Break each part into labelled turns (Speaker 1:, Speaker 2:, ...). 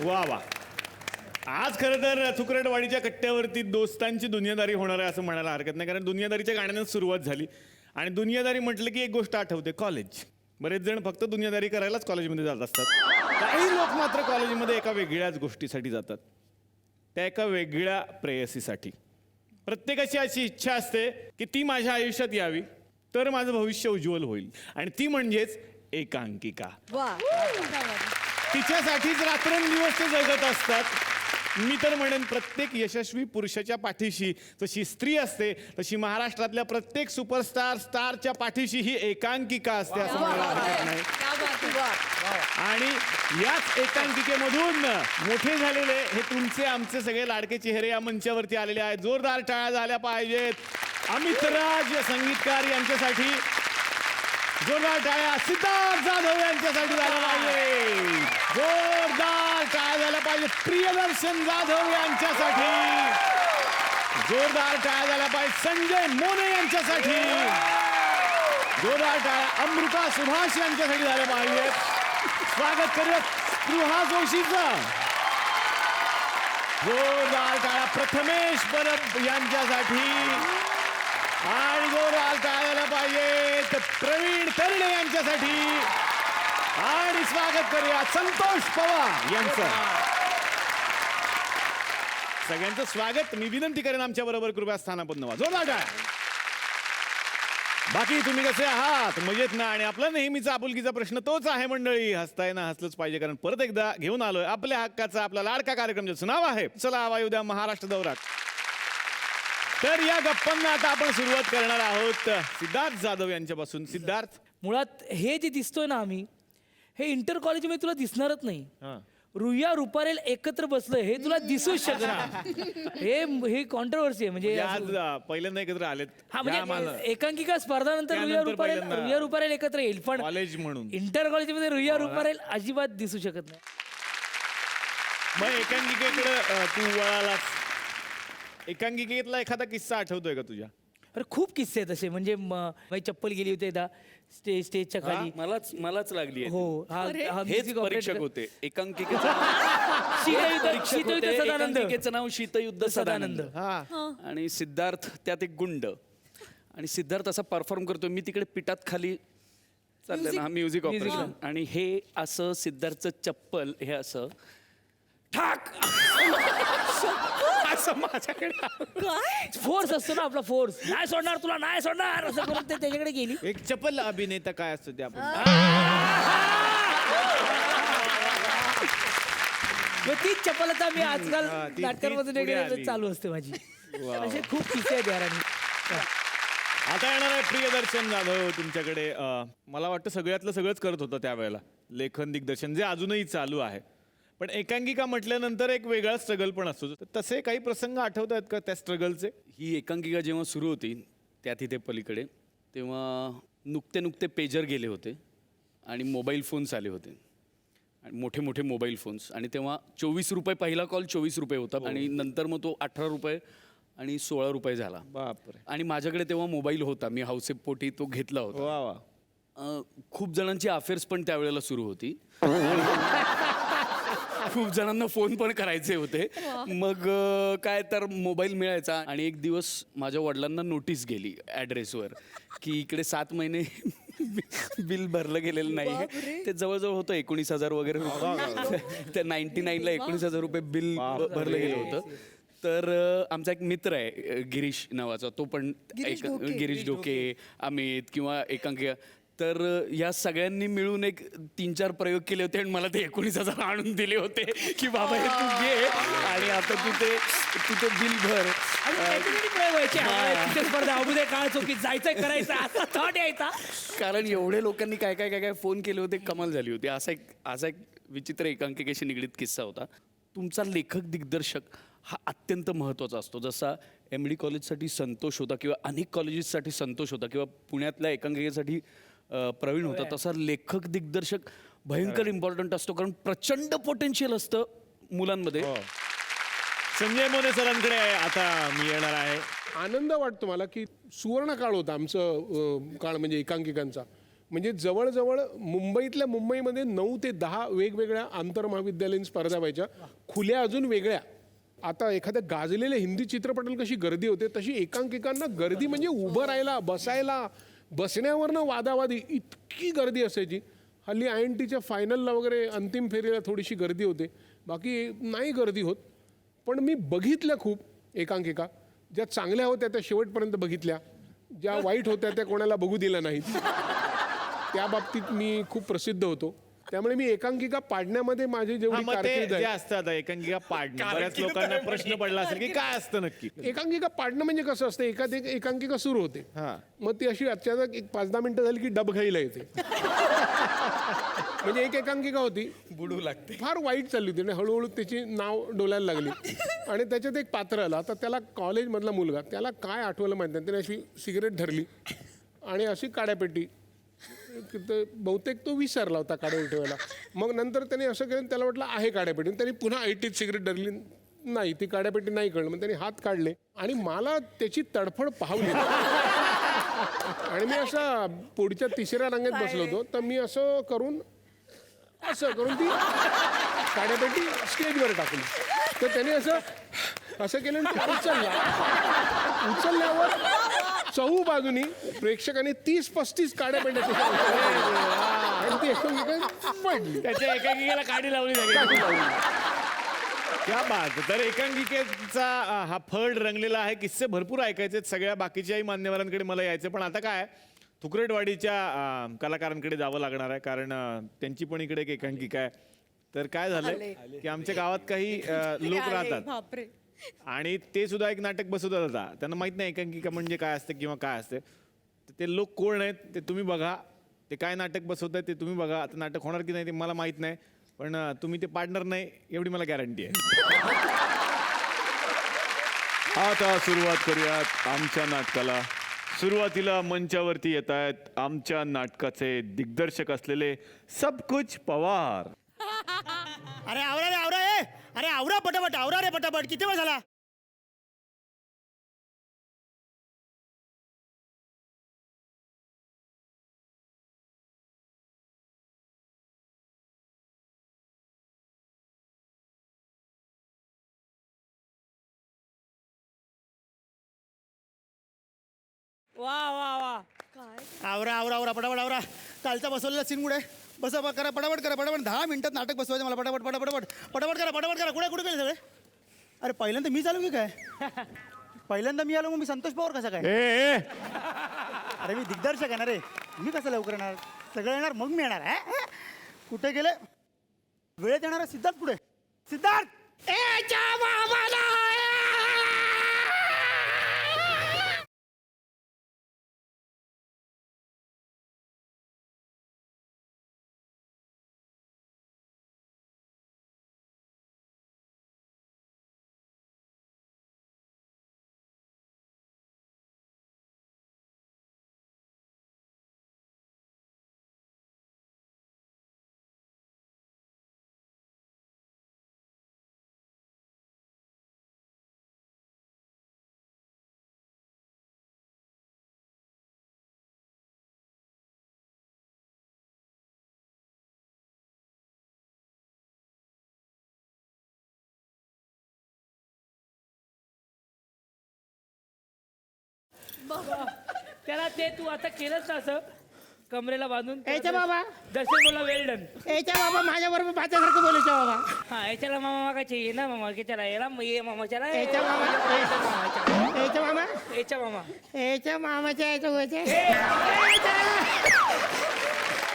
Speaker 1: वा वा. आज खरं तर चुकरटवाडीच्या कट्ट्यावरती दोस्तांची दुनियादारी होणार आहे असं म्हणायला हरकत नाही, कारण दुनियादारीच्या गाण्यानं सुरुवात झाली. आणि दुनियादारी म्हटलं की एक गोष्ट आठवते, कॉलेज. बरेच जण फक्त दुनियादारी करायलाच कॉलेजमध्ये जात असतात. काही लोक मात्र कॉलेजमध्ये एका वेगळ्याच गोष्टीसाठी जातात, त्या एका वेगळ्या प्रेयसीसाठी. प्रत्येकाची अशी इच्छा असते की ती माझ्या आयुष्यात यावी तर माझं भविष्य उज्ज्वल होईल, आणि ती म्हणजेच एकांकिका. तिच्यासाठीच रात्रंदिवस ते जगत असतात. मी तर म्हणेन प्रत्येक यशस्वी पुरुषाच्या पाठीशी जशी स्त्री असते तशी महाराष्ट्रातल्या प्रत्येक सुपरस्टार स्टारच्या पाठीशी ही एकांकिका असते असं म्हणायला हरकत नाही. आणि याच एकांकिकेमधून मोठे झालेले हे तुमचे आमचे सगळे लाडके चेहरे या मंचावरती आलेले आहेत. जोरदार टाळ्या झाल्या पाहिजेत अमित राज संगीतकार यांच्यासाठी. जोरदार टाळ्या सिद्धार्थ जाधव यांच्यासाठी झाल्या पाहिजे. जोरदार टाळ्या झाल्या पाहिजे प्रियदर्शन जाधव यांच्यासाठी. जोरदार टाळ्या झाल्या पाहिजे संजय मोने यांच्यासाठी. जोरदार टाळ्या अमृता सुभाष यांच्यासाठी झाल्या पाहिजेत. स्वागत करूयात स्पृहा जोशीचं. जोरदार टाळ्या प्रथमेश परब यांच्यासाठी. आणि जोरदार टाळ्या पाहिजेत प्रवीण तरडे यांच्यासाठी. आणि स्वागत करूया संतोष पवार यांचं. सगळ्यांचं स्वागत. मी विनंती करेन आमच्या बरोबर कृपया स्थानापन्न व्हा. जोरदार टाळ्या. बाकी तुम्ही कसे आहात? मजेत ना? आणि आपला नेहमीचा आपुलकीचा प्रश्न तोच आहे मंडळी, हसताय ना? हसलंच पाहिजे, कारण परत एकदा घेऊन आलोय आपल्या हक्काचा आपला लाडका कार्यक्रम ज्याचं नाव आहे चला हवा येऊ द्या महाराष्ट्र दौरा. तर या गप्पांना आता आपण सुरुवात करणार आहोत सिद्धार्थ जाधव यांच्यापासून. सिद्धार्थ,
Speaker 2: मुळात हे जे दिसतोय ना आम्ही, हे इंटर कॉलेजमध्ये तुला दिसणारच नाही. रुया रुपारेल एकत्र बसलोय हे तुला दिसूच शकणार. हे कॉन्ट्रोवर्सी आहे. म्हणजे
Speaker 1: आज पहिल्यांदा एकत्र आलेत.
Speaker 2: हा म्हणजे एकांकिका स्पर्धानंतर रुया रुपारेल एकत्र येईल, पण
Speaker 1: कॉलेज म्हणून
Speaker 2: इंटर कॉलेजमध्ये रुया रुपारेल अजिबात दिसू शकत नाही.
Speaker 1: मग एकांकिकेकडे तू वळालास. एकांकिकेतला एखादा किस्सा आठवतोय का तुझ्या?
Speaker 2: अरे खूप किस्से आहेत असे. म्हणजे माझी चप्पल गेली होती एकदा स्टेजच्या खाली.
Speaker 3: मलाच लागली आहे.
Speaker 2: हो,
Speaker 3: हेच परीक्षक होते एकांकिकेचं.
Speaker 2: शीतयुद्ध सदानंद.
Speaker 3: एकांकिकेचं नाव शीतयुद्ध सदानंद.
Speaker 1: हा.
Speaker 3: आणि सिद्धार्थ त्यात एक गुंड. आणि सिद्धार्थ असा परफॉर्म करतोय, मी तिकडे पिठात खाली चाललंय ना म्युझिक ऑपरेशन. आणि हे असं सिद्धार्थचं चप्पल हे असं ठाक असं माझ्याकडे.
Speaker 2: काय फोर्स असतो ना आपला, फोर्स. नाही सोडणार तुला, नाही सोडणार असं करून ते त्याच्याकडे गेली.
Speaker 1: एक चपल अभिनेता काय असतो ते आपण.
Speaker 2: तीच चप्पल आता मी आजकाल
Speaker 1: ती
Speaker 2: नाटकांमधून
Speaker 1: पुढे
Speaker 2: वगैरे
Speaker 1: आली.
Speaker 2: चालू असते माझी. असे खूप किस्से आहेत यार.
Speaker 1: आता येणार आहे प्रियदर्शन जाधव तुमच्याकडे. मला वाटतं सगळ्यातलं सगळंच करत होतं त्यावेळेला, लेखन दिग्दर्शन जे अजूनही चालू आहे. पण एकांकिका म्हटल्यानंतर एक वेगळा स्ट्रगल पण असतो. तसे काही प्रसंग आठवत आहेत का त्या स्ट्रगलचे?
Speaker 3: ही एकांकिका जेव्हा सुरू होती त्या तिथे पलीकडे, तेव्हा नुकते पेजर गेले होते आणि मोबाईल फोन्स आले होते, आणि मोठे मोठे मोबाईल फोन्स. आणि तेव्हा 24 रुपये पहिला कॉल 24 रुपये होता. आणि नंतर मग तो 18 रुपये आणि 16 रुपये झाला.
Speaker 1: बापरे.
Speaker 3: आणि माझ्याकडे तेव्हा मोबाईल होता, मी हौसेपोटी तो घेतला होता.
Speaker 1: वा वा.
Speaker 3: खूप जणांची अफेअर्स पण त्यावेळेला सुरू होती. खूप जणांना फोन पण करायचे होते. मग काय तर मोबाईल मिळायचा. आणि एक दिवस माझ्या वडिलांना नोटीस गेली ॲड्रेसवर की इकडे 7 महिने बिल भरलं गेलेलं नाही. ते जवळजवळ होतं 19,000 वगैरे. त्या 99ला 19,000 रुपये बिल भरलं गेलं होतं. तर आमचा एक मित्र आहे गिरीश नावाचा, तो पण गिरीश डोके, अमित किंवा एकांकिका. तर या सगळ्यांनी मिळून एक 3-4 प्रयोग केले होते आणि मला ते 19,000 आणून दिले होते की बाबा हे तू घे आणि आता तू ते बिल भर.
Speaker 2: जायचं करायचं असा थॉट यायचा.
Speaker 3: कारण एवढे लोकांनी काय फोन केले होते, कमाल झाली होती. असा एक विचित्र एकांकिकेशी निगडीत किस्सा होता. तुमचा लेखक दिग्दर्शक हा अत्यंत महत्त्वाचा असतो. जसा MD कॉलेजसाठी संतोष होता किंवा अनेक कॉलेजेससाठी संतोष होता किंवा पुण्यातल्या एकांकिकेसाठी प्रवीण होता, तसा लेखक दिग्दर्शक भयंकर इम्पॉर्टंट असतो. कारण प्रचंड पोटेन्शियल असतं मुलांमध्ये.
Speaker 1: संजय मोने सरांकडे आता मी येणार आहे.
Speaker 4: आनंद वाटतो मला की सुवर्ण काळ होता आमचं काळ म्हणजे एकांकिकांचा. म्हणजे जवळजवळ मुंबईमध्ये 9 ते 10 वेगवेगळ्या आंतरमहाविद्यालयीन स्पर्धा व्हायच्या, खुल्या अजून वेगळ्या. आता एखाद्या गाजलेल्या हिंदी चित्रपटाला कशी गर्दी होते तशी एकांकिकांना गर्दी म्हणजे उभं राहायला, बसायला, बसण्यावरनं वादावादी इतकी गर्दी असायची. हल्ली INTच्या फायनलला वगैरे अंतिम फेरीला थोडीशी गर्दी होते, बाकी नाही गर्दी होत. पण मी बघितल्या खूप एकांकिका, ज्या चांगल्या होत्या त्या शेवटपर्यंत बघितल्या, ज्या वाईट होत्या त्या कोणाला बघू दिल्या नाहीत. त्या बाबतीत मी खूप प्रसिद्ध होतो. त्यामुळे मी एकांकिका पाडण्यामध्ये माझी जेवढी
Speaker 1: मग ते
Speaker 4: कारकीर्द
Speaker 1: जे
Speaker 4: आहे.
Speaker 1: असतं एकांकिका पाडणं, बऱ्याच लोकांना प्रश्न पडला असेल की काय असतं नक्की.
Speaker 4: एकांकिका पाडणं म्हणजे कसं असतं, एखादी एकांकिका सुरू होते,
Speaker 1: हा.
Speaker 4: मग ती अशी अचानक 5-10 मिनिटं झाली की डबघाईला येते. म्हणजे एक एकांकिका होती,
Speaker 3: बुडू लागते.
Speaker 4: फार वाईट चालली होती आणि हळूहळू त्याची नाव डोलायला लागली. आणि त्याच्यात एक पात्र आलं. आता त्याला कॉलेजमधला मुलगा, त्याला काय आठवलं माहिती नाही, त्याने अशी सिगरेट धरली आणि अशी काड्यापेटी, बहुतेक तो विसरला होता काड्यापेटी ठेवायला. मग नंतर त्याने असं केलं, त्याला वाटलं आहे काड्यापेटी, त्याने पुन्हा 80 सिगरेट धरली, नाही ती काड्यापेटी नाही कळलं. मग त्याने हात काढले आणि मला त्याची तडफड पाहली. आणि मी असा पुढच्या 3ऱ्या रांगेत बसलो होतो, तर मी असं करून ती काड्यापेटी स्टेजवर टाकली. तर त्याने असं केलं आणि ते उचलल्यावर चहू बाजूनी प्रेक्षकांनी 30-35 काड्या पेट्या आणि ती पडली.
Speaker 1: त्याच्या एकांकिकेला काडी लावली क्या बात. तर एकांकिकेचा हा फड रंगलेला आहे. किस्से भरपूर ऐकायचे, सगळ्या बाकीच्याही मान्यवरांकडे मला यायचं, पण आता काय ठुकरेटवाडीच्या कलाकारांकडे जावं लागणार आहे, कारण त्यांची पण इकडे एक एकांकिका आहे. तर काय झालं की आमच्या गावात काही लोक राहतात आणि ते सुद्धा एक नाटक बसवतात. आता त्यांना माहित नाही एकांकिका म्हणजे काय असते किंवा काय असते. ते लोक कोण आहेत ते तुम्ही बघा, ते काय नाटक बसवत आहेत ते तुम्ही बघा. आता नाटक होणार की नाही ते मला माहित नाही, पण तुम्ही ते पाडणार नाही एवढी मला गॅरंटी आहे. आता सुरुवात करूयात आमच्या नाटकाला. सुरुवातीला मंचावरती येत आहेत आमच्या नाटकाचे दिग्दर्शक असलेले सब कुछ पवार.
Speaker 5: अरे आवरा रे आवरा, अरे आवरा पटापट, आवरा रे पटापट. किती वेळ झाला?
Speaker 2: वा वा वा.
Speaker 5: आवरा आवरा आवरा पटापट आवरा. कालचा बसवलेला सीन कुठे? बसा करा पटापट करा पटापट. 10 मिनिटात नाटक बसवायचं मला. पटापट पटापट पटापट करा पटापट करा. कुठे गेले सगळे? अरे पहिल्यांदा मी चालू की काय? पहिल्यांदा मी आलो, मग मी संतोष पवार कसा काय? अरे मी दिग्दर्शक आहे ना रे, मी कसं लवकर येणार? सगळं येणार मग मी येणार आहे. कुठे गेले? वेळेत येणार सिद्धार्थ. पुढे सिद्धार्थ.
Speaker 2: त्याला ते तू आता केलंच ना असं कमरेला बांधून.
Speaker 6: याच्या बाबा.
Speaker 2: दर्शन बोला वेल डन.
Speaker 6: याच्या बाबा माझ्या बरोबर भाच्यासारखं बोलायचं बाबा.
Speaker 2: हा याच्याला मामा मागायचे, ये ना मामा, याच्याला याला ये मामा, चला
Speaker 6: याच्या मामा. याच्या मामा.
Speaker 2: याच्या मामा.
Speaker 6: याच्या मामाच्या याच्या व्हायचे.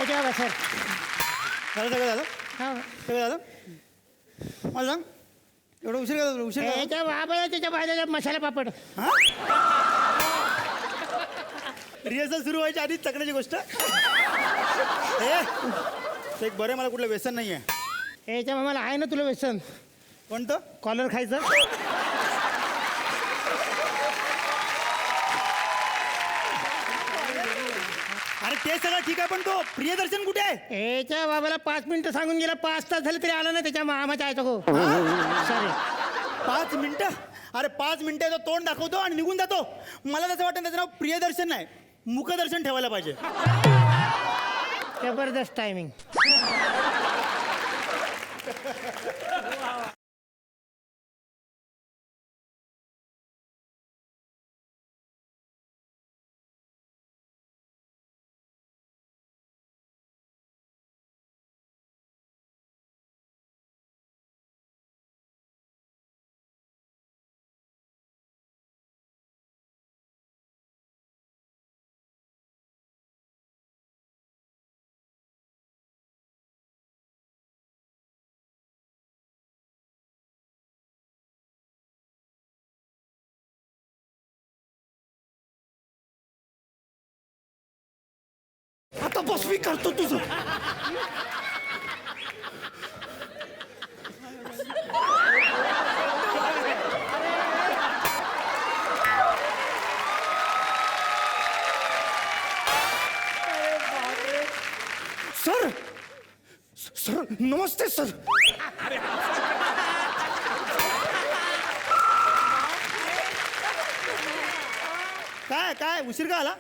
Speaker 6: याच्या बाबा सर.
Speaker 5: सगळं झालं?
Speaker 6: हा.
Speaker 5: सगळं झालं? मला सांग, एवढं उशीर का झाला? उशीर का झाला?
Speaker 6: याच्या बाबा त्याच्या बाजूला मसाला पापड.
Speaker 5: रिहर्सल सुरू व्हायच्या आधीच चकण्याची गोष्ट. एक बरं, मला कुठलं व्यसन नाही आहे.
Speaker 6: याच्या मामाला आहे ना तुला व्यसन?
Speaker 5: कोणतं?
Speaker 6: कॉलर खायचं.
Speaker 5: अरे ते सगळं ठीक आहे, पण तो प्रियदर्शन कुठे आहे?
Speaker 6: याच्या बाबाला 5 मिनिटं सांगून गेला, 5 तास झाले तरी आला ना त्याच्या मामाच्या आयचं हो. सॉरी.
Speaker 5: 5 मिनिटं? अरे 5 मिनिटं तो तोंड दाखवतो आणि निघून जातो. मला त्याचं वाटतं त्याचं नाव प्रियदर्शन नाही, मुखदर्शन ठेवायला पाहिजे.
Speaker 6: जबरदस्त टायमिंग.
Speaker 5: आता बस मी करतो तुझं. सर सर नमस्ते सर. काय काय उशीर का आला?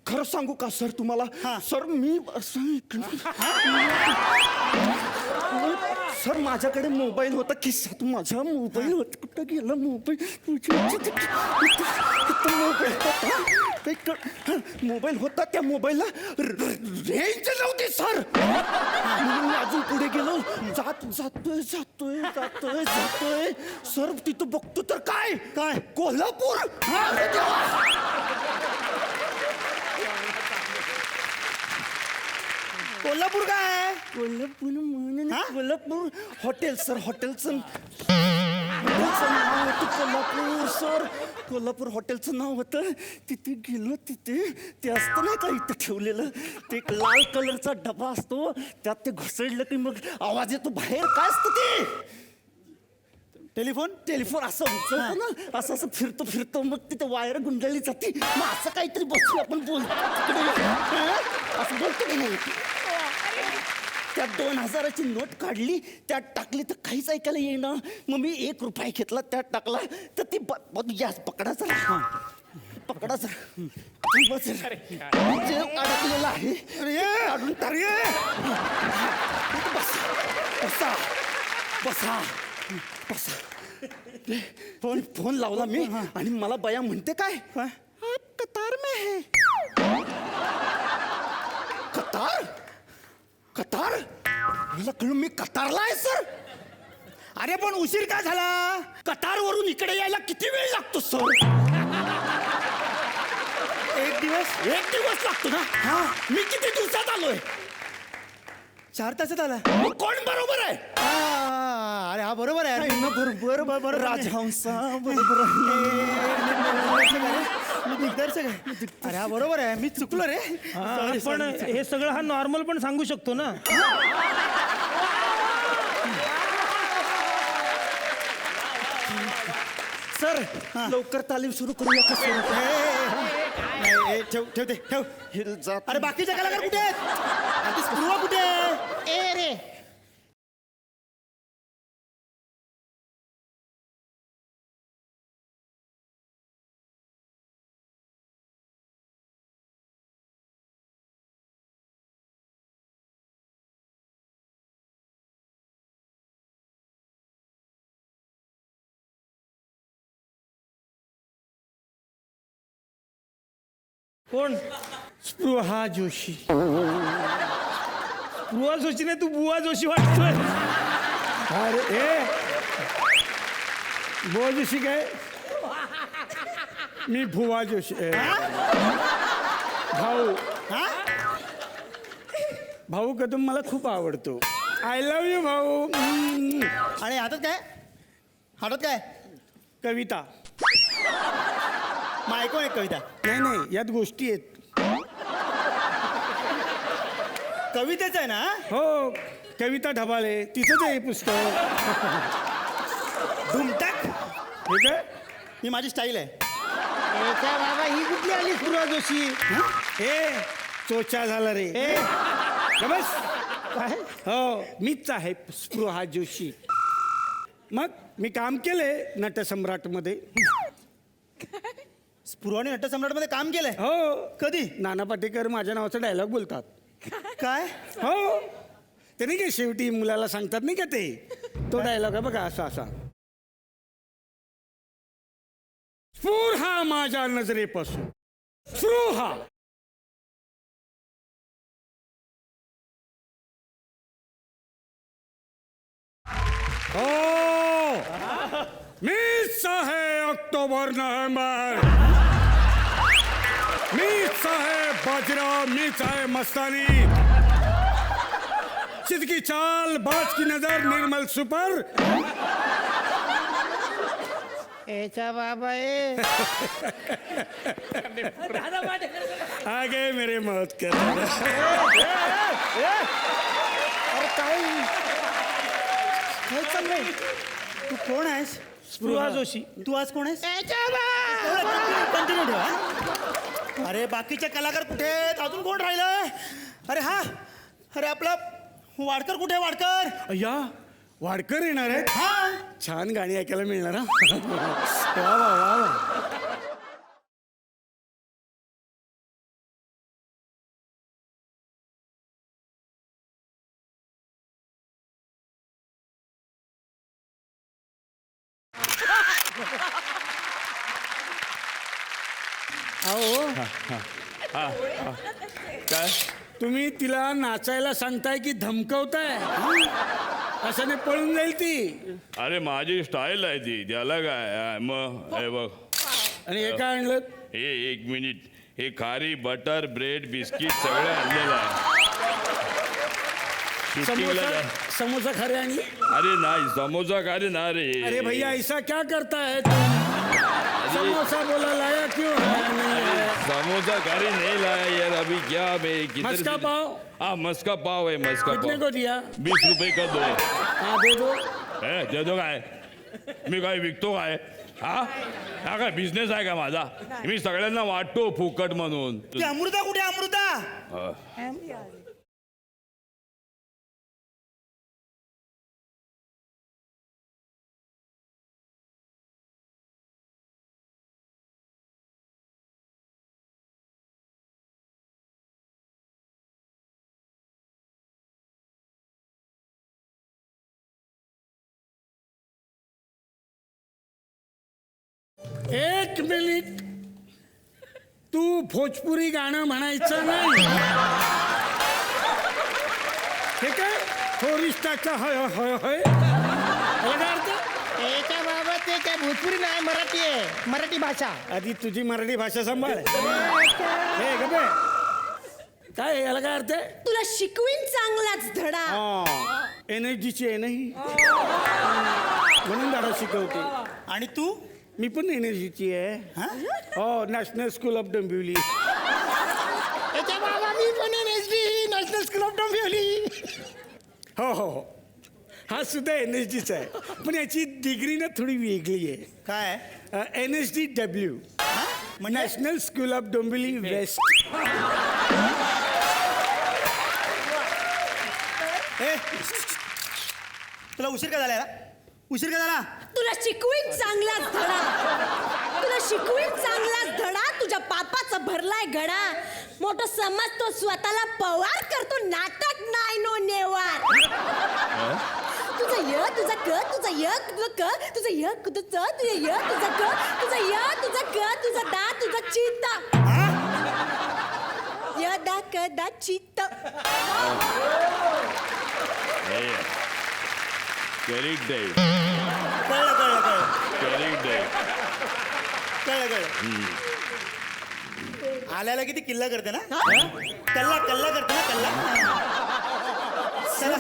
Speaker 7: खरं सांगू का सर तुम्हाला सर मी सर माझ्याकडे मोबाईल होता खिस्सात माझा मोबाईल होता कुठं गेला मोबाईल होता त्या मोबाईलला रेंज नव्हती सर. म्हणून मी अजून पुढे गेलो जातोय सर तिथं बघतो तर काय काय कोल्हापूर. अरे देवा.
Speaker 5: कोल्हापूर काय?
Speaker 7: कोल्हापूर हॉटेल सर हॉटेलचं नाव होतं कोल्हापूर सर. कोल्हापूर हॉटेलचं नाव होतं. तिथे गेलो तिथे ते असतं नाही का इथं ठेवलेलं ते एक लाल कलरचा डबा असतो त्यात ते घुसळलं की मग आवाज येतो बाहेर. काय असतं ते? टेलिफोन असं उचलतो ना असं असं फिरतो मग तिथे वायर गुंडळली जाते. मग असं काहीतरी बसू आपण बोलतो असं बोलतो की नाही. त्यात 2000ची नोट काढली त्यात टाकली तर काहीच ऐकायला येईना. मग मी 1 रुपया घेतला त्यात टाकला तर ती पकडा जरा जे अडकलेलं आहे काढून बसा. फोन लावला मी आणि मला बया म्हणते काय आप कतार में है. कतार मला कळून मी कतारला आहे सर.
Speaker 5: अरे पण उशीर का झाला?
Speaker 7: कतारवरून इकडे यायला किती वेळ लागतो सर?
Speaker 5: 1
Speaker 7: दिवस लागतो ना. मी किती दिवसात आलोय?
Speaker 5: 4 तासात आला.
Speaker 7: मग कोण बरोबर आहे?
Speaker 5: अरे हा बरोबर आहे.
Speaker 7: बरोबर राजहंसा बरोबर
Speaker 5: दिग्दर्शक आहे. अरे हा बरोबर आहे. मी चुकलो रे.
Speaker 6: पण हे सगळं हा नॉर्मल पण सांगू शकतो ना.
Speaker 7: सर लवकर तालीम सुरू करूया का सर?
Speaker 5: ठेव. अरे बाकीचे कलाकार कुठे आहेत? अरे ती स्पृहा कुठे आहे?
Speaker 6: ए रे कोण? स्पृहा जोशी. स्पृहा जोशी नाही तू बुवा जोशी वाटतोय. अरे ए बुवा जोशी काय? मी भुवा जोशी. भाऊ कदम मला खूप आवडतो. आय लव्ह यू भाऊ.
Speaker 5: आणि हातात काय?
Speaker 6: कविता.
Speaker 5: मग ऐकून एक कविता.
Speaker 6: नाही यात गोष्टी आहेत.
Speaker 5: कवितेच आहे ना?
Speaker 6: हो कविता ढबाले तिथंच आहे पुस्तक.
Speaker 5: धुमटाक.
Speaker 6: ठीक आहे.
Speaker 5: ही माझी स्टाईल आहे.
Speaker 6: बाबा ही कुठली आली स्पृहा जोशी? हे चोचा झाला रे. बस काय? हो मीच आहे स्पृहा जोशी. मग मी काम केले नटसम्राटमध्ये.
Speaker 5: स्पृह आणि नटसम्राट मध्ये काम केलंय
Speaker 6: हो
Speaker 5: कधी
Speaker 6: नाना पाटेकर माझ्या नावाचा डायलॉग बोलतात.
Speaker 5: काय
Speaker 6: हो ते नाही का शेवटी मुलाला सांगतात नाही का ते तो डायलॉग आहे बघा असा असा. स्फुहा माझ्या नजरेपासून स्पृहा. हो मीच आहे ऑक्टोबर नोव्हेंबर. मीच आहे बाजीराव. मीच आहे मस्तानी. चिदकी चाल बाज की नजर निर्मल सुपर.
Speaker 7: एचा बाबा ए
Speaker 2: दादा पाटेकर
Speaker 6: आगे मेरे मौत कर.
Speaker 5: अरे काय काय चाललंय तू कोण आहेस
Speaker 6: स्पृहा जोशी.
Speaker 5: तू आज कोण आहेस कंटिन्यू ठेवा. अरे बाकीचे कलाकार कुठे आहेत अजून कोण राहिलं अरे हा अरे आपला वाडकर कुठे आहे वाडकर
Speaker 6: अय्या वाडकर येणार आहेत.
Speaker 5: हा
Speaker 6: छान गाणी ऐकायला मिळणार हा. वा वा वा वा.
Speaker 3: काय
Speaker 6: तुम्ही तिला नाचायला सांगताय की धमकवताय. अशाने पळून जाईल ती.
Speaker 8: अरे माझी स्टाईल आहे ती त्याला काय मग हे बघ
Speaker 6: आणि हे काय आणलं.
Speaker 8: हे एक मिनिट हे खारी बटर ब्रेड बिस्किट सगळं आणलेलं आहे शूटिंगला
Speaker 6: समोसा
Speaker 8: जा-
Speaker 6: समोसा खरे आणली.
Speaker 8: अरे नाही समोसा खारे ना रे
Speaker 6: अरे भैया ऐसा क्या करता है तुम. समोसा बोला लाया क्यों है नहीं है.
Speaker 8: समोसा खारे नहीं लाया यार अभी क्या मैं किधर
Speaker 6: मस्का पाव
Speaker 8: हाँ मस्का पाव है मस्का
Speaker 6: कितने
Speaker 8: पाव
Speaker 6: को दिया.
Speaker 8: 20 रुपये का दो
Speaker 6: हाँ दे दो.
Speaker 8: दे दो काय मी काय विकतो काय हा काय बिझनेस आहे का माझा मी सगळ्यांना वाटतो फुकट म्हणून
Speaker 5: ती अमृता कुठे आहे, अमृता
Speaker 6: एक मिनिट. तू भोजपुरी गाणं म्हणायचं नाही. ठीक आहे थोरिस्टाचा हय हय हय. याचा अर्थ
Speaker 7: एचा बाबा ते काय भोजपुरी नाही मराठी आहे मराठी भाषा.
Speaker 6: आधी तुझी मराठी भाषा सांभाळ. हे गबे काय याला काय अर्थ आहे.
Speaker 9: तुला शिकवीन चांगलाच धडा.
Speaker 6: एनर्जीची आहे नाही म्हणून धडा शिकवते.
Speaker 5: आणि तू
Speaker 6: मी पण एनर्जीची आहे. हो नॅशनल स्कूल ऑफ डोंबिवली.
Speaker 7: एचा बाबा मी पण NSD national school of Dombivli.
Speaker 6: हो हो हो हा सुद्धा एनएसडीचा आहे पण याची डिग्री ना थोडी वेगळी आहे.
Speaker 5: काय
Speaker 6: NSDW
Speaker 5: म्हणजे
Speaker 6: national school of Dombivli west.
Speaker 5: ए, तुला उशीर का झाला याला? उशीर का झाला
Speaker 9: तुला शिकवीन चांगलाच धडा. तुला शिकवीन चांगलाच धडा. तुझ्या पापाचा भरलाय घडा. मोठं समजतो स्वतःला पवार करतो नाटक नाही नो नेवार. तुझं य तुझा क तुझा य तुझं क तुझं य तुझं च तुझं य तुझं क तुझं य तुझं क तुझं दा तुझं चित्त. य दा क दा चित्त.
Speaker 8: करेक्ट आहे
Speaker 5: कळलं कळलं कळलं
Speaker 8: करेक्ट आहे
Speaker 5: कळलं कळलं आल्याला किती किल्ला करते ना कल्ला कल्ला करते ना कल्ला. चला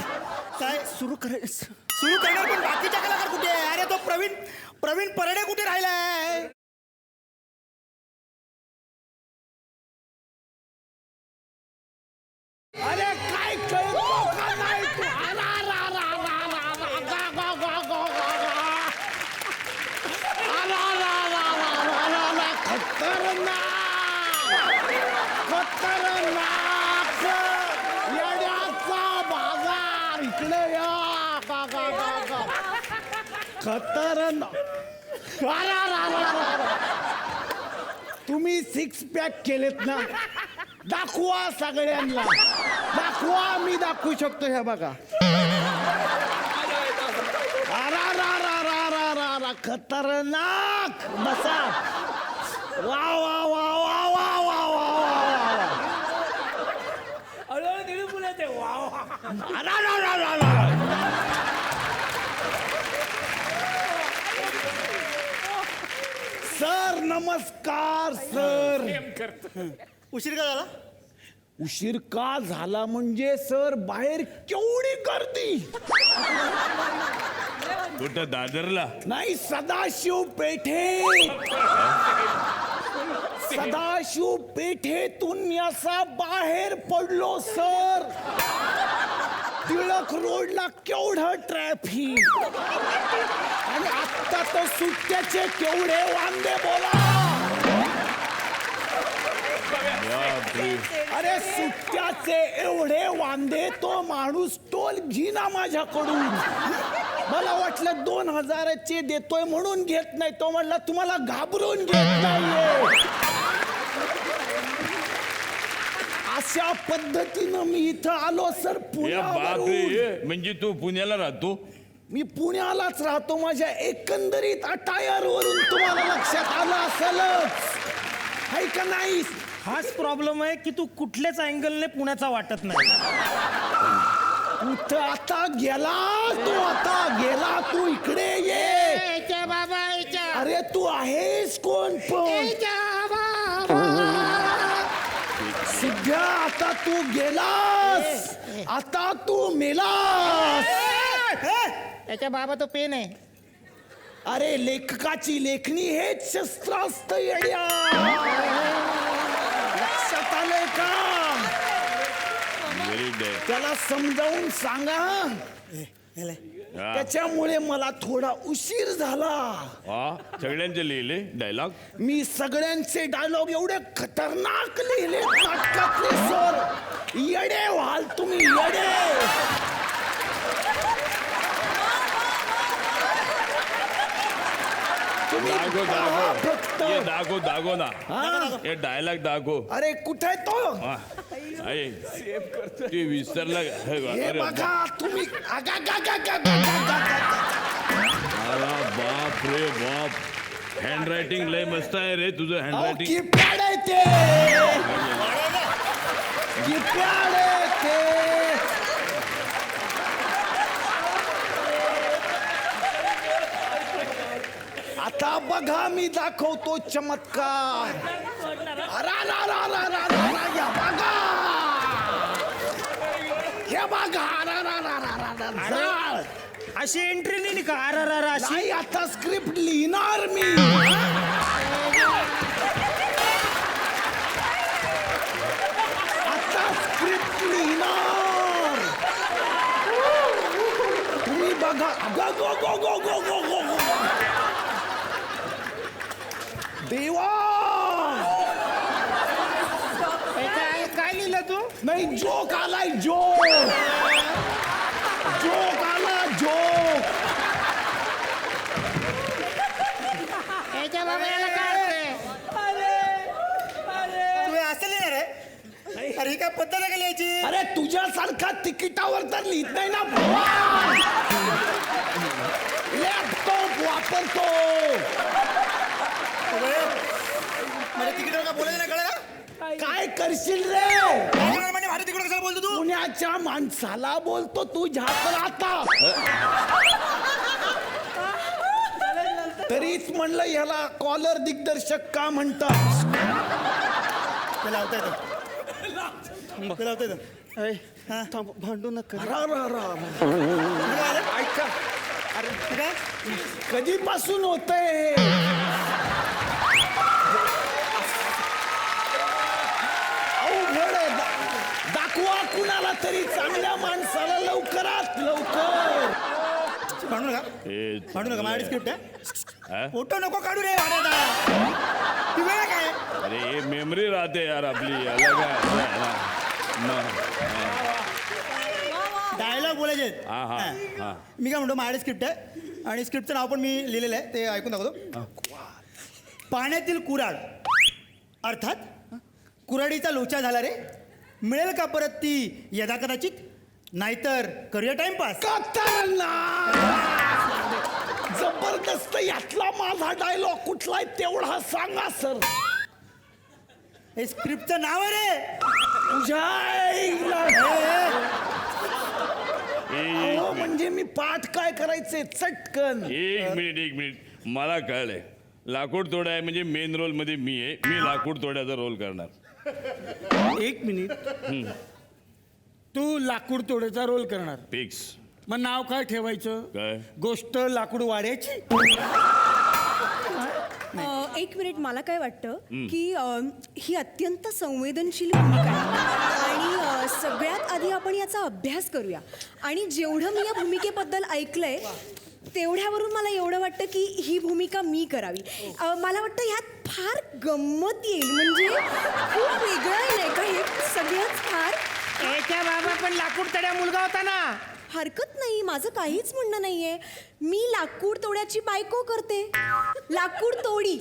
Speaker 5: काय सुरू करणार पण बाकीच्या कलाकार कुठे आहे. अरे तो प्रवीण परडे कुठे राहिलाय.
Speaker 7: अरे काय कळतो का नाही तू. आला, आला, आला, आला, आला, आला, गा, गा, गा, गा, गा, गा. आला, आला, आला, आला, आला, आला, आला. खतरनाक येड्याचा बाजार इकडे या. गा, गा, गा, गा. खतरनाक. आला, आला, आला, आला, आला.
Speaker 6: तुम्ही 6 पॅक केलेत ना, दाखवा सगळ्यांना, दाखवा. मी दाखवू शकतो. हे बघा, अरा रा रा रा रा रा रा, खतरनाक. बसा. वा वा वा वा वा वा वा वा.
Speaker 2: हळूहळू निळू मुलं ते वाव.
Speaker 6: अरा रा रा रा रा. सर नमस्कार सर.
Speaker 5: उशीर का झाला?
Speaker 6: उशीर का झाला म्हणजे सर बाहेर केवढी गर्दी.
Speaker 8: कुठं दादरला?
Speaker 6: नाही, सदाशिव पेठेत. सदाशिव पेठेतून मी असा बाहेर पडलो सर. टिळक रोडला केवढं ट्रॅफिक, आणि आत्ता तर सुट्ट्याचे केवढे वांदे बोला. अरे सुट्ट्याचे एवढे वांदे, तो माणूस टोल घेना माझ्याकडून. मला वाटलं 2000चे देतोय म्हणून घेत नाही. तो म्हणला तुम्हाला घाबरून घेत नाहीये. अशा पद्धतीनं मी इथं आलो सर
Speaker 8: या
Speaker 6: पुण्यावरून.
Speaker 8: बापरे, म्हणजे तू पुण्याला राहतो?
Speaker 6: मी पुण्यालाच राहतो. माझ्या एकंदरीत अटायर वरून तुम्हाला लक्षात आलं असेलच, आहे का नाही?
Speaker 10: हाच प्रॉब्लेम आहे की तू कुठल्याच अँगलने पुण्याचा वाटत नाही.
Speaker 6: कुठं आता गेला तू? आता गेला तू? इकडे ये
Speaker 10: बाबा.
Speaker 6: अरे तू आहेस कोण पण? सध्या आता तू गेलास, आता तू मेलास.
Speaker 10: याच्या बाबा तो पेन आहे.
Speaker 6: अरे लेखकाची लेखणी हेच शस्त्र असतं येड्या. लक्षात आलंय का?
Speaker 8: Very day.
Speaker 6: त्याला समजावून सांगा. त्याच्यामुळे मला थोडा उशीर झाला.
Speaker 8: हा, सगळ्यांचे लिहिले डायलॉग?
Speaker 6: मी सगळ्यांचे डायलॉग एवढे खतरनाक लिहिले नाटकातले सर. येडे व्हाल तुम्ही, येडे. तुम्ही
Speaker 8: दागो
Speaker 6: पहा
Speaker 8: दागो,
Speaker 6: फक्त.
Speaker 8: ये दागो दागो ना. ये डायलॉग दागो.
Speaker 6: अरे कुठे आहे तो?
Speaker 8: हा. आहे. ते विसरला.
Speaker 6: हे
Speaker 8: अरे
Speaker 6: बघा तुम्ही. आगा, गा, गा, गा, गा, गा, गा, गा.
Speaker 8: बाप रे बाप. हँडरायटिंग लय मस्त आहे रे तुझं.
Speaker 6: अहो,
Speaker 8: हँडरायटिंग
Speaker 6: कीपॅड आहे ते. कीपॅड आहे ते. आता बघा मी दाखवतो चमत्कार. अरा रा रा रा रा रा रा. या बघा, हे बघा. अरा रा रा रा रा रा. जाळ.
Speaker 10: अशी एंट्री नाही का? अरे अशी.
Speaker 6: नाही, आता स्क्रिप्ट लिहिणार मी. आता स्क्रिप्ट लिहिणार. तुम्ही बघा. गो गो गो गो गो गो गो गो. देवा,
Speaker 10: काय लिहिलं तू?
Speaker 6: नाही, जोक आलाय. जोक आला. जोक.
Speaker 10: याच्या बाबा याला काय?
Speaker 5: तू हे असं लिहिणार आहे? अरे ही काय पद्धत आहे का लिहायची?
Speaker 6: अरे तुझ्यासारखा तिकिटावर तर लिहित नाही ना. लॅपटॉप वापरतो.
Speaker 5: म्हणजे तिकीटवर का बोलायला नाही कळलं का?
Speaker 6: काय करशील रे?
Speaker 5: काय करणार म्हणजे भाडे तिकीट कशाला बोलतो तू?
Speaker 6: पुण्याच्या माणसाला बोलतो तू झाकर. आता तरीच म्हणलं याला कॉलर दिग्दर्शक का म्हणतात.
Speaker 5: ते लावता येतं. ते लावता येतं.
Speaker 7: भांडू नका.
Speaker 6: रा, रा, रा.
Speaker 5: तुला काय आलं?
Speaker 6: ऐका,
Speaker 5: हे काय?
Speaker 6: कधीपासून होतंय? अवघड आहे. दाखवा कुणाला तरी चांगल्या माणसाला लवकरात लवकर.
Speaker 5: भांडू नका.
Speaker 8: हे
Speaker 5: भांडू नका. माझ्याकडे स्क्रिप्ट
Speaker 8: हा?
Speaker 5: आहे. फोटो नको काढू रे भाड्याचा. ती वेळ काय?
Speaker 8: अरे हे मेमरी राहते यार आपली. अलग आहे.
Speaker 5: डायलॉग बोलायचे आहेत.
Speaker 8: हा हा हा.
Speaker 5: मी काय म्हणतो, माझ्याकडे स्क्रिप्ट आहे आणि स्क्रिप्टचं नाव पण मी लिहिलेलं आहे. ते ऐकून दाखवतो. पाण्यातील कुऱ्हाड अर्थात कुऱ्हाडीचा लोचा झाला रे. मिळेल का परत ती यदा कदाचित? नाहीतर करूया टाइमपास.
Speaker 6: जबरदस्त. यातला माझा डायलॉग कुठला आहे तेवढा सांगा सर.
Speaker 5: हे स्क्रिप्टचं नाव आहे रे.
Speaker 6: तुझ्या आईला. अहो, म्हणजे मी पाठ काय करायचे चटकन.
Speaker 8: एक मिनिट मला कळलंय. लाकूड तोडा आहे म्हणजे मेन रोल मध्ये मी आहे. मी लाकूड तोड्याचा रोल करणार.
Speaker 10: एक मिनिट. तू लाकूड तोड्याचा रोल करणार.
Speaker 8: फिक्स.
Speaker 10: मग नाव काय ठेवायचं?
Speaker 8: काय?
Speaker 10: गोष्ट लाकूड वाड्याची.
Speaker 9: एक मिनिट, मला काय वाटतं की ही अत्यंत संवेदनशील भूमिका आहे आणि सगळ्यात आधी आपण याचा अभ्यास करूया. आणि जेवढं मी या भूमिकेबद्दल ऐकलंय तेवढ्यावरून मला एवढं वाटतं की ही भूमिका मी करावी. मला वाटतं ह्यात फार गंमत येईल. म्हणजे खूप वेगळं आहे नाही का हे सगळंच फार.
Speaker 10: त्या बाबा पण लाकूड तड्या मुलगा होता ना.
Speaker 9: हरकत नाही, माझं काहीच म्हणणं नाहीये. मी लाकूड तोड्याची बायको करते. लाकूड तोडी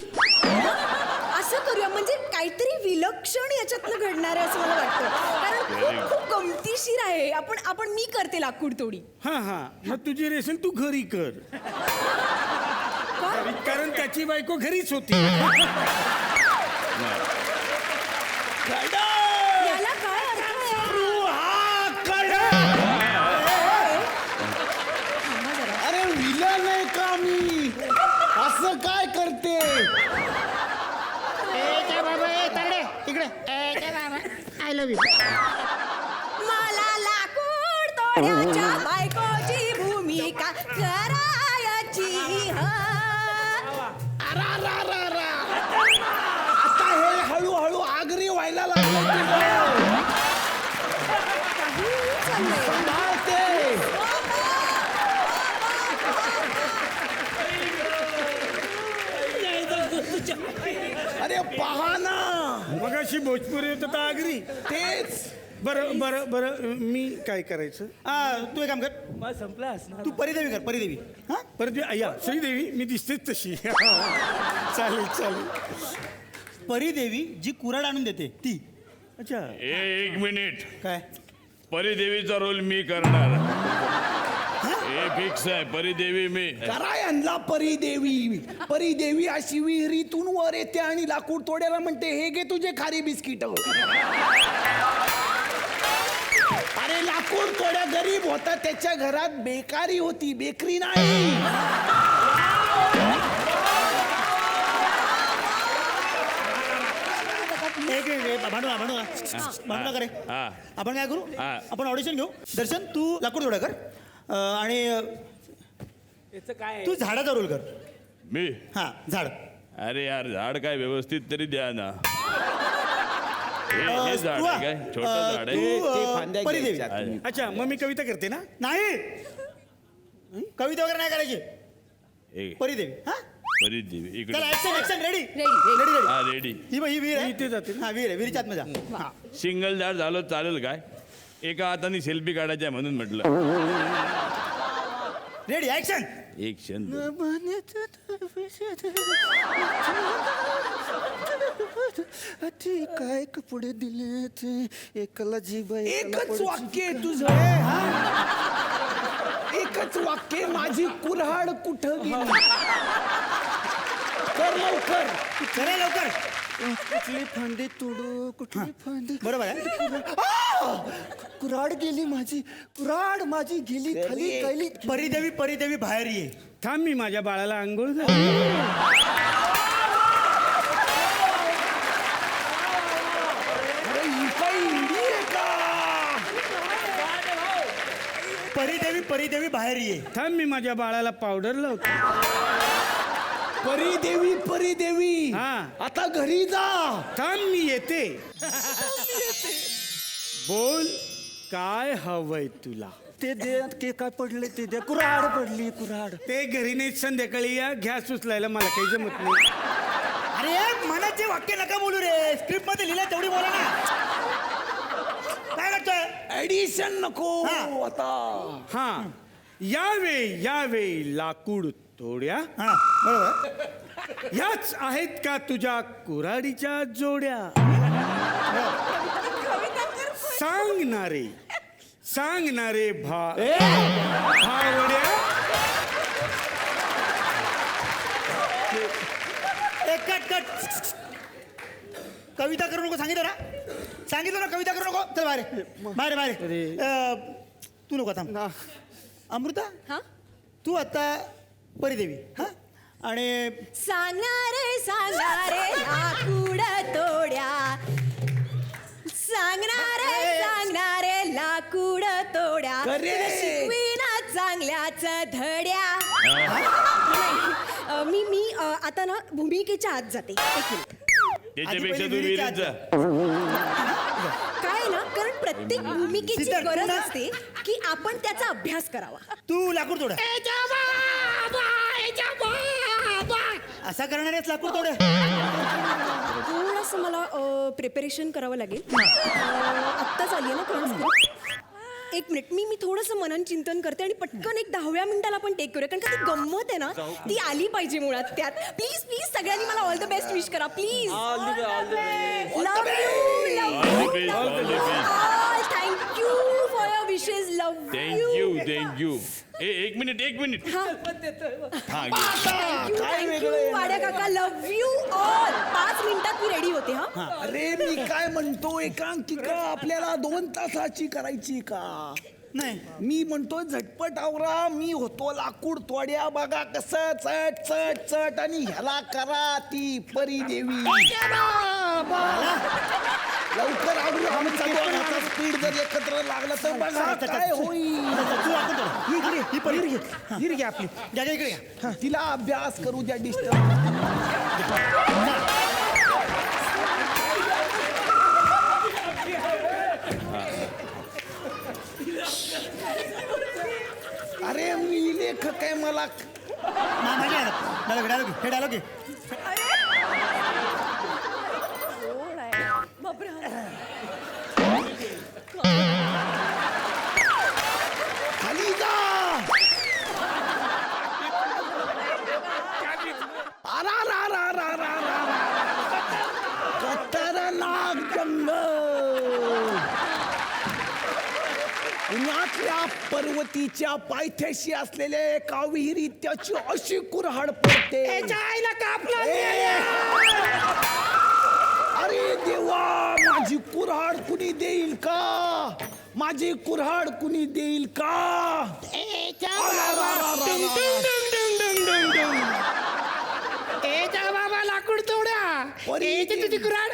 Speaker 9: असं करूया. म्हणजे काहीतरी विलक्षण याच्यातनं घडणार आहे असं मला वाटतं. कारण खूप खूप गमतीशीर आहे. आपण मी करते लाकूड तोडी.
Speaker 10: हा हा, मग तुझी रेसल तू घरी कर. कारण त्याची बायको घरीच होती.
Speaker 9: याला काय अर्थ आहे?
Speaker 6: अरे विलन आहे का मी? असं काय करते?
Speaker 9: मला लाकूड तोड्याच्या बायकोची भूमिका करायची.
Speaker 6: आता हे हळूहळू आगरी व्हायला लागलं. सांभाळते. अरे पहा ना.
Speaker 10: मग अशी भोजपुरी होत होता आगरी.
Speaker 6: तेच.
Speaker 10: बरं बरं बरं, मी काय करायचं?
Speaker 5: तू एक काम कर,
Speaker 2: मला संपला असणार.
Speaker 5: तू परिदेवी कर. परिदेवी. हा,
Speaker 10: परत या श्रीदेवी, मी दिसतेच तशी. चालेल चालेल.
Speaker 5: परिदेवी जी कुऱ्हाड आणून देते ती.
Speaker 10: अच्छा.
Speaker 8: एक मिनिट.
Speaker 5: काय?
Speaker 8: परिदेवीचा रोल मी करणार. हे फिक्स आहे. परिदेवी मी.
Speaker 6: करा यांना परिदेवी. परिदेवी अशी विहिरीतून वर येते आणि लाकूड तोड्याला म्हणते हे घे तुझे खारी बिस्किट. अरे लाकूड तोड्या गरीब होता, त्याच्या घरात बेकारी होती, बेकरी नाही.
Speaker 5: भांडणा करे.
Speaker 8: हा.
Speaker 5: आपण काय करू?
Speaker 8: हा.
Speaker 5: आपण ऑडिशन घेऊ. दर्शन, तू लाकूड तोडा कर आणि
Speaker 2: याचं काय
Speaker 5: तू झाडाचा रोल कर.
Speaker 8: मी.
Speaker 5: हा, झाड.
Speaker 8: अरे यार झाड काय व्यवस्थित तरी द्या ना. हे झाड
Speaker 5: तू,
Speaker 8: आहे काय? छोटं झाड आहे.
Speaker 5: तू परिदेवी.
Speaker 10: अच्छा, मग मी कविता करते ना.
Speaker 5: नाही, कविता वगैरे नाही करायची.
Speaker 8: हे,
Speaker 5: परिदेवी. हा,
Speaker 8: परिदेवी इकडे.
Speaker 5: चला action action. Ready
Speaker 9: ready.
Speaker 5: Ready.
Speaker 8: हा रेडी.
Speaker 5: ही वीर आहे.
Speaker 10: इथे जाते ना.
Speaker 5: हा, वीर आहे. वीरच्या आतमध्ये जा. हा.
Speaker 8: सिंगल झाड झालं चालेल काय? एका हाताने सेल्फी काढायच्या म्हणून म्हटलं.
Speaker 5: Ready action.
Speaker 8: एक क्षण.
Speaker 6: काय कपडे दिले एकाला जीभ. एकच वाक्य आहे तुझं. एकच वाक्य. माझी कुऱ्हाड कुठं गेली? कर लवकर.
Speaker 5: चला लवकर.
Speaker 6: कुठली फांदी तोडू? कुठली फांदी?
Speaker 5: बरोबर आहे.
Speaker 6: कुऱ्हाड गेली माझी. कुऱ्हाड माझी गेली खाली खाली.
Speaker 5: परिदेवी परिदेवी बाहेर ये.
Speaker 10: थांब, मी माझ्या बाळाला आंघोळ घाल.
Speaker 6: अरे ही काय इंडी आहे का?
Speaker 5: परिदेवी परिदेवी बाहेर ये.
Speaker 10: थांब, मी माझ्या बाळाला पावडर लावतो.
Speaker 6: परिदेवी परिदेवी.
Speaker 10: हा.
Speaker 6: आता घरी जा.
Speaker 10: थांब, मी येते. बोल, काय हवंय तुला?
Speaker 6: ते दे. ते काय पडले ते दे. कुऱ्हाड पडली कुऱ्हाड.
Speaker 10: ते घरी नाही, संध्याकाळी या. गॅस उचलायला मला काही जमत नाही.
Speaker 5: अरे मनाचे वाक्य नका बोलू रे. स्क्रिप्ट मध्ये लिहिलं तेवढी बोला ना. काय करतोय?
Speaker 6: ऍडिशन नको
Speaker 5: हा.
Speaker 6: आता.
Speaker 10: हा, यावे यावे लाकूड तोड्या.
Speaker 5: हा, बरोबर.
Speaker 10: ह्याच आहेत का तुझ्या कुऱ्हाडीच्या जोड्या? सांगणारे भावड्या.
Speaker 5: कट कविता करू नको सांगितलं ना कविता करू नको. चल बाहेर तू नको थांब. अमृता
Speaker 9: हा
Speaker 5: तू आता परिदेवी हा आणि
Speaker 9: सांगणारे लाकूड तोड्या सांगणारे लाकूड तोड्या
Speaker 6: अरे!
Speaker 9: तुला शिकवीना चांगल्याच धड्या. मी आता ना भूमिकेच्या आत जाते. एक मिनिट.
Speaker 8: त्याच्यापेक्षा
Speaker 5: आधी
Speaker 8: तू
Speaker 5: पहिली
Speaker 8: विहिरीत जा.
Speaker 9: काय ना कारण प्रत्येक भूमिकेची
Speaker 5: सिद्धार्थ,
Speaker 9: गरज
Speaker 5: पुन्हा?
Speaker 9: असते की आपण त्याचा अभ्यास करावा.
Speaker 5: तू लाकूड तोड असा करणार आहेस लाकूड तोड.
Speaker 9: थोडंसं मला प्रिपरेशन करावं लागेल. आत्ताच आली आहे ना कारण एक मिनिट मी थोडंसं मनन चिंतन करते आणि पटकन एक 10व्या मिनिटाला आपण टेक करूया कारण का ती गंमत आहे ना ती आली पाहिजे मुळात त्यात. प्लीज सगळ्यांनी मला ऑल द बेस्ट विश करा please. Love you thank you for your wishes. Love
Speaker 8: thank you. एक मिनिट
Speaker 9: थँक्यू वाड्या काका. लव यू ऑल. 5 मिनिटात मी रेडी होते. हा
Speaker 6: अरे मी काय म्हणतो एकांकिका आपल्याला 2 तासाची करायची का?
Speaker 5: नाही
Speaker 6: मी म्हणतो झटपट आवरा. मी होतो लाकूड तोड्या. बघा कसं चट आणि ह्याला करा ती परिदेवी. लवकर आवरू. आमचा दोघांचा स्पीड जर एकत्र लागला तर बघा काय होईल.
Speaker 5: तू लाकूड तोड. ही परी
Speaker 6: हिर घ्या आपली.
Speaker 5: घ्या इकडे घ्या.
Speaker 6: तिला अभ्यास करू द्या. डिस्टर्ब अरे मी लेखक आहे. मला
Speaker 5: हे डायलॉग
Speaker 6: खाली जा. खतरनाक जंगल. पुण्यातल्या पर्वतीच्या पायथ्याशी असलेल्या एका विहिरीत त्याची अशी कुऱ्हाड पडते. अरे देवा माझी कुऱ्हाड कुणी देईल का? माझी कुऱ्हाड कुणी देईल का?
Speaker 2: बाबा लाकूड तोड्या.
Speaker 6: तुझी
Speaker 2: कुऱ्हाड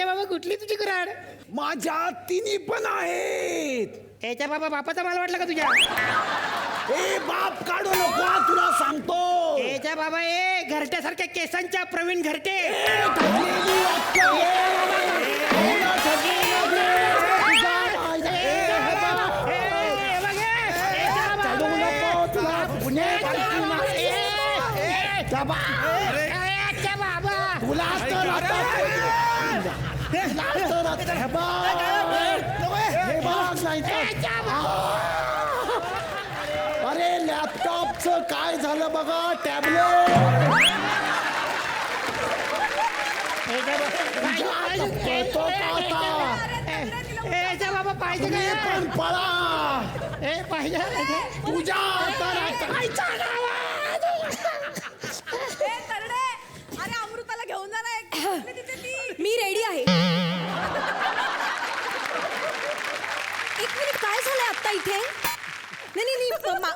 Speaker 2: बाबा कुठली तुझी कुऱ्हाड?
Speaker 6: माझ्या 3 पण आहेत.
Speaker 2: याच्या बाबा बापाचा माल वाटला का तुझ्या?
Speaker 6: ए बाप काढू नको हा, तुला सांगतो.
Speaker 2: याच्या बाबा घरट्यासारख्या केसांच्या प्रवीण घरटे.
Speaker 6: ठरलेली वाक्य चढू नको तुला पुणे तुला तर आता हे बघ नाही तर. अरे लॅपटॉपचं काय झालं बघा. टॅबलेट
Speaker 2: बाबा पाहिजे
Speaker 6: तुम्ही पण पळा.
Speaker 2: पाहिजे
Speaker 6: तुझ्या
Speaker 9: अरे अमृताला घेऊन जा ना. मी रेडी आहे. एक मिनिट काय झालंय आत्ता इथे? नाही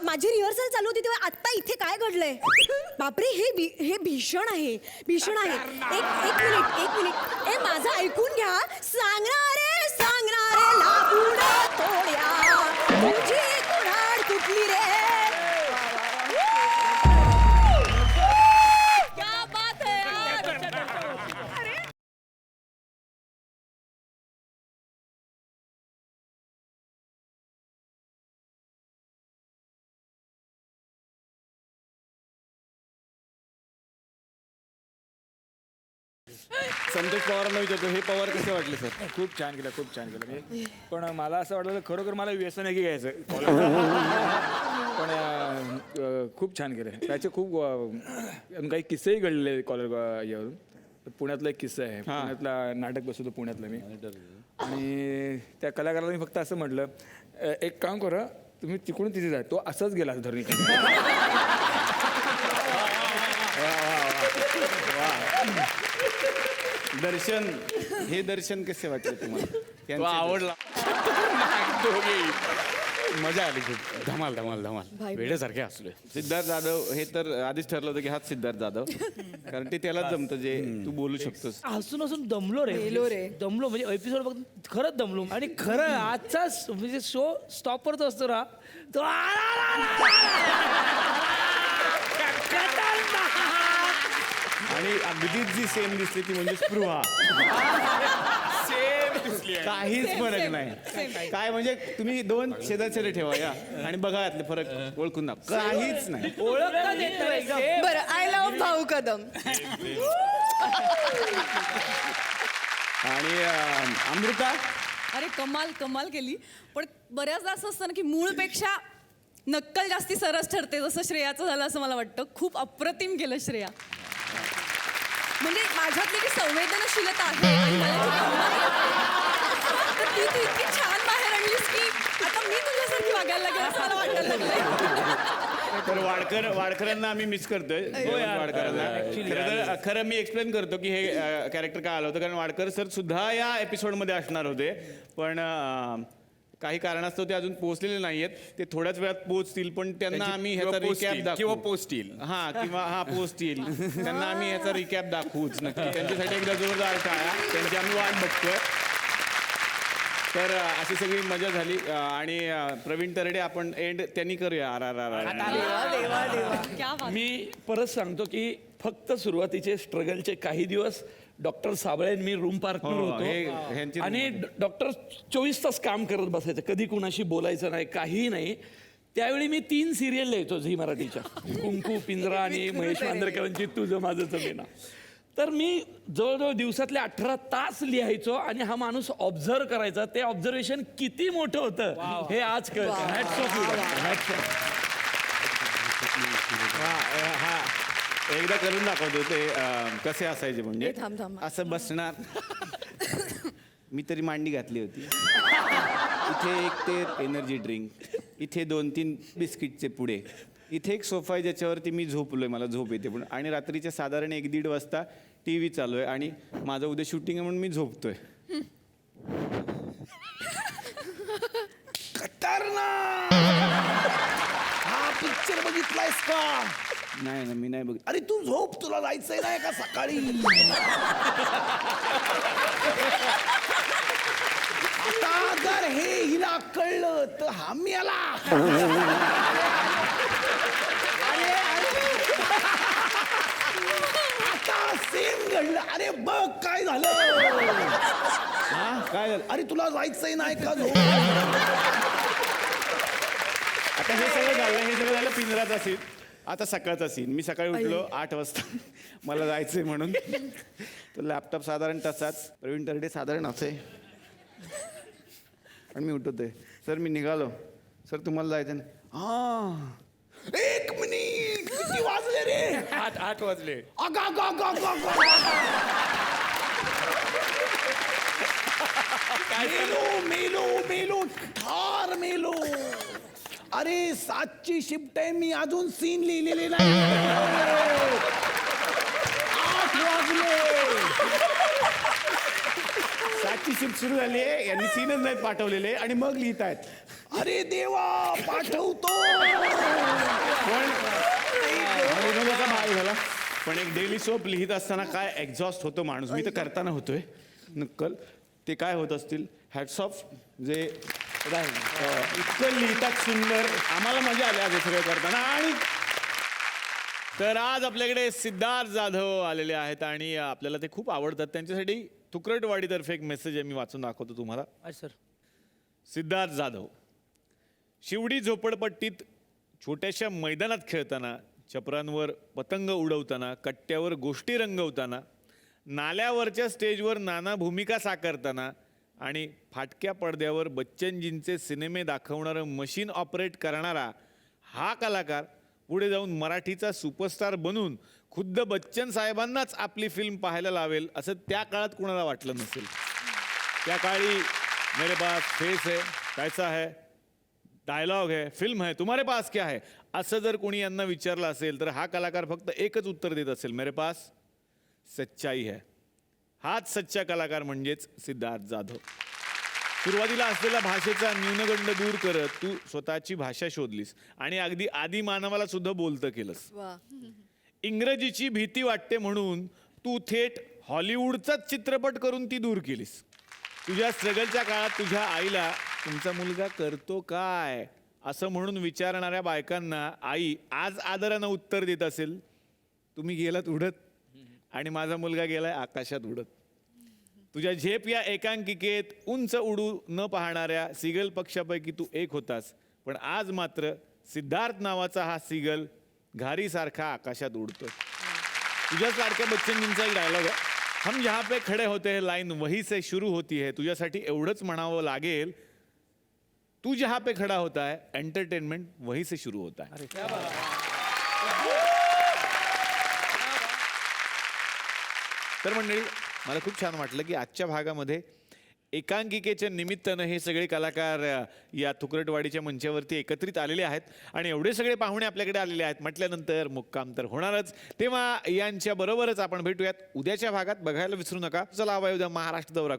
Speaker 9: माझी रिहर्सल चालू होती तेव्हा आत्ता इथे काय घडलंय? बापरे हे भीषण आहे. एक मिनिट ए माझं ऐकून घ्या. सांगणारे लाकूड तोड्या तुझी कुऱ्हाड कुठली रे? क्या बात है यार. अरे
Speaker 11: संतोष पवारांना विचारतो, हे पवार कसे वाटले सर? खूप छान केलं पण मला असं वाटलं खरोखर मला व्यसन आहे की घ्यायचं. पण खूप छान केलं त्याचे खूप काही किस्सेही घडलेले कॉलेज यावरून. पुण्यातला एक किस्सा आहे. पुण्यातला नाटक बसवतो पुण्यातलं मी, आणि त्या कलाकाराला मी फक्त असं म्हटलं, एक काम करा तुम्ही तिकडून तिथे जा. तो असाच गेला धरणी.
Speaker 1: दर्शन, हे दर्शन कसे वाटले तुम्हाला?
Speaker 3: तो
Speaker 1: त्यांचे
Speaker 3: आवडला. मजा आली खूप. धमाल धमाल धमाल वेड्यासारखे असलोय.
Speaker 1: सिद्धार्थ जाधव हे तर आधीच ठरलं होतं की हाच सिद्धार्थ जाधव, कारण ते त्यालाच जमतं जे तू बोलू शकतोस.
Speaker 2: हसून हसून दमलो रे. दमलो म्हणजे एपिसोड बघ खरंच दमलो. आणि खरं आजचा म्हणजे शो स्टॉपवर तो असतो ना, तो
Speaker 1: आणि अगदीच जी सेम दिसली ती म्हणजे स्पृहा. काहीच फरक नाही. काय म्हणजे तुम्ही दोन शेजारी ठेवा या आणि बघा यातले फरक ओळखून ना. काहीच नाही.
Speaker 2: ओळखता येत नाही.
Speaker 9: बरं, आय लव्ह भाऊ कदम.
Speaker 1: आणि अमृता,
Speaker 12: अरे कमाल कमाल केली. पण बऱ्याचदा असं असतं ना की मूळपेक्षा नक्कल जास्ती सरस ठरते, जसं श्रेयाचं झालं असं मला वाटतं. खूप अप्रतिम केलं श्रेया. म्हणजे माझ्यातली जी संवेदनशीलता आहे आणि मला जी कमाल येते, तर ती तू इतकी छान बाहेर आणलीस की आता मी तुझ्यासारखी वागायला लागेल असं मला वाटायला लागलंय.
Speaker 1: तर वाडकरांना आम्ही मिस करतोय. वाडकरांना खरं मी एक्सप्लेन करतो की हे कॅरेक्टर काय आलं होतं, कारण वाडकर सर सुद्धा या एपिसोडमध्ये असणार होते, पण काही कारणास्तव ते अजून पोहोचलेले नाहीयेत. ते थोड्याच वेळात पोहोचतील, पण त्यांना आम्ही ह्याचा रिकॅप दाखवू.
Speaker 3: किंवा पोस्ट येईल.
Speaker 1: किंवा पोस्ट येईल. त्यांना आम्ही ह्याचा रिकॅप दाखवूच नक्की. त्यांच्यासाठी एकदा जोरदार टाळ्या. त्यांची आम्ही वाट बघतोय. तर अशी सगळी मजा झाली. आणि प्रवीण तरडे, आपण एंड त्यांनी करूया.
Speaker 12: क्या बात.
Speaker 8: मी परत सांगतो की फक्त सुरुवातीचे स्ट्रगलचे काही दिवस डॉक्टर साबळे मी रूम पार्टनर होतो, आणि डॉक्टर 24 तास काम करत बसायचं, कधी कुणाशी बोलायचं नाही, काहीही नाही. त्यावेळी मी 3 सिरियल लिहायचो झी मराठीच्या, कुंकू, पिंजरा आणि महेश मांजरेकरांची तुझं माझं जमेना. तर मी जवळजवळ दिवसातले 18 तास लिहायचो, आणि हा माणूस ऑब्झर्व करायचा. ते ऑब्झर्वेशन किती मोठं होतं हे आज कळतं.
Speaker 1: एकदा करून दाखवतो ते कसे असायचे. म्हणजे
Speaker 9: थांब.
Speaker 1: असं बसणार. मी तरी मांडी घातली होती. इथे एक ते एनर्जी ड्रिंक, इथे 2-3 बिस्किटचे पुडे, इथे एक सोफा आहे ज्याच्यावरती मी झोपलोय, मला झोप येते पण. आणि रात्रीच्या साधारण 1-1:30 वाजता TV चालू आहे आणि माझं उद्या शूटिंग आहे म्हणून मी झोपतोय.
Speaker 6: हा पिक्चर बघितलायस का?
Speaker 1: नाही ना, मी नाही बघ.
Speaker 6: अरे तू झोप, तुला जायचंय नाही का सकाळी? आता जर हे हिला कळलं तर हामी आला. आता सेम घडलं. अरे बघ काय झालं.
Speaker 1: काय झालं?
Speaker 6: अरे तुला जायचंय नाही का झोप?
Speaker 1: आता हे सगळं झालं पिंजराचा सीन. आता सकाळचा सीन. मी सकाळी उठलो 8 वाजता, मला जायचंय म्हणून. तो लॅपटॉप साधारण तसाच, प्रवीण तरडे साधारण असे, आणि मी उठवतोय, सर मी निघालो. सर तुम्हाला जायचं ना?
Speaker 6: हा 1 मिनिट, किती वाजले रे?
Speaker 3: 8 वाजले.
Speaker 6: मेलो ठार मेलो. अरे 7ची शिफ्ट आहे, मी अजून सीन लिहिलेले नाही. 8 वाजले.
Speaker 1: 7ची शिफ्ट सुरू झाली आहे, यांनी सीनच नाहीत पाठवलेले आणि मग लिहित आहेत.
Speaker 6: अरे देवा, पाठवतो.
Speaker 1: विनोदाचा भाग झाला. पण एक डेली सोप लिहित असताना काय एक्झॉस्ट होतो माणूस. मी तर करताना होतोय नक्कल. ते काय होत असतील. हॅट्स ऑफ जे इतकं लिहितात सुंदर. आम्हाला मजा आली आज हे सगळं करताना. आणि तर आज आपल्याकडे सिद्धार्थ जाधव आलेले आहेत आणि आपल्याला ते खूप आवडतात. त्यांच्यासाठी तुकरटवाडीतर्फे एक मेसेज आहे, मी वाचून दाखवतो तुम्हाला.
Speaker 2: सर.
Speaker 1: सिद्धार्थ जाधव, शिवडी झोपडपट्टीत छोट्याशा मैदानात खेळताना, छपरांवर पतंग उडवताना, कट्ट्यावर गोष्टी रंगवताना, नाल्यावरच्या स्टेजवर नाना भूमिका साकारताना आणि फाटक्या पडद्यावर बच्चनजींचे सिनेमे दाखवणारं मशीन ऑपरेट करणारा हा कलाकार पुढे जाऊन मराठीचा सुपरस्टार बनून खुद्द बच्चन साहेबांनाच आपली फिल्म पाहायला लावेल असं त्या काळात कुणाला वाटलं नसेल. त्या काळी मेरे पास फेस है, पैसा है, डायलॉग है, फिल्म है, तुम्हारे पास क्या है असं जर कोणी यांना विचारलं असेल तर हा कलाकार फक्त एकच उत्तर देत असेल, मेरे पास सच्चाई है. हाच सच्चा कलाकार म्हणजेच सिद्धार्थ जाधव. सुरुवातीला असलेला भाषेचा न्यूनगंड दूर करत तू स्वतःची भाषा शोधलीस आणि अगदी आदी मानवाला सुद्धा बोलतं केलंस. इंग्रजीची भीती वाटते म्हणून तू थेट हॉलिवूडचाच चित्रपट करून ती दूर केलीस. तुझ्या स्ट्रगलच्या काळात तुझ्या आईला तुमचा मुलगा करतो काय असं म्हणून विचारणाऱ्या बायकांना आई आज आदरानं उत्तर देत असेल, तुम्ही गेलात उडत आणि माझा मुलगा गेलाय आकाशात उडत. तुझ्या झेप या एकांकिकेत उंच उडू न पाहणाऱ्या सिगल पक्षापैकी तू एक होतास, पण आज मात्र सिद्धार्थ नावाचा हा सिगल घारीसारखा आकाशात उडतो. तुझ्याच लाडक्या बच्चनजींचा एक डायलॉग आहे, हम जहाँ पे खडे होते हैं लाईन वही से शुरू होती है. तुझ्यासाठी एवढंच म्हणावं लागेल, तू जहाँ पे खडा होता है एंटरटेनमेंट वही से शुरू होता है. तर मंडळी, मला खूप छान वाटलं की आजच्या भागामध्ये एकांकिकेच्या निमित्तानं हे सगळे कलाकार या थुकरटवाडीच्या मंचावरती एकत्रित आलेले आहेत आणि एवढे सगळे पाहुणे आपल्याकडे आलेले आहेत म्हटल्यानंतर मुक्काम तर होणारच. तेव्हा यांच्या बरोबरच आपण भेटूयात उद्याच्या भागात. बघायला विसरू नका. चला हवा उद्या महाराष्ट्र दौरा.